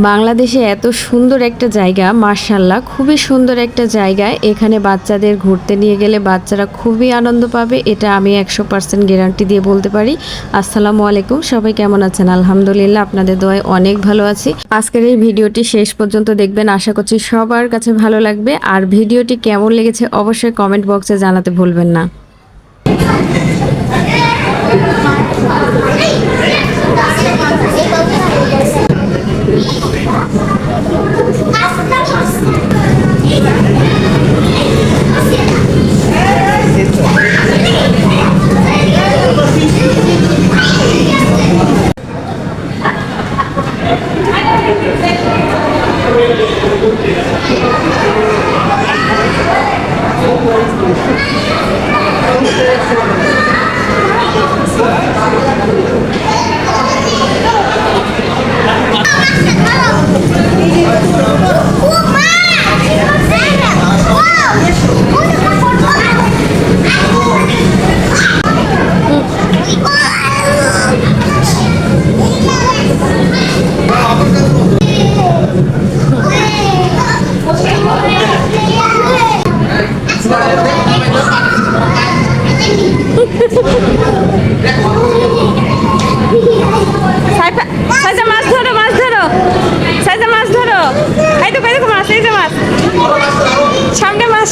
বাংলাদেশে এত সুন্দর একটা জায়গা, মাশাআল্লাহ খুবই সুন্দর একটা জায়গায়। এখানে বাচ্চাদের ঘুরতে নিয়ে গেলে বাচ্চারা খুবই আনন্দ পাবে, এটা আমি 100% গ্যারান্টি দিয়ে বলতে পারি। আসসালামু আলাইকুম, সবাই কেমন আছেন? আলহামদুলিল্লাহ, আপনাদের দোয়ায় অনেক ভালো আছি। আজকের এই ভিডিওটি শেষ পর্যন্ত দেখবেন, আশা করছি সবার কাছে ভালো লাগবে। আর ভিডিওটি কেমন লেগেছে অবশ্যই কমেন্ট বক্সে জানাতে ভুলবেন না।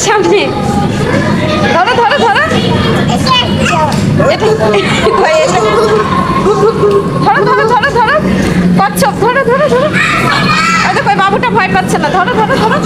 সামনে ধরো ধরো ধরো ধরো ধরো ধরো কচ্ছপ, ধরো ধরো ধরো। ওই দেখো বাবুটা ভয় পাচ্ছে না, ধরো ধরো ধরো।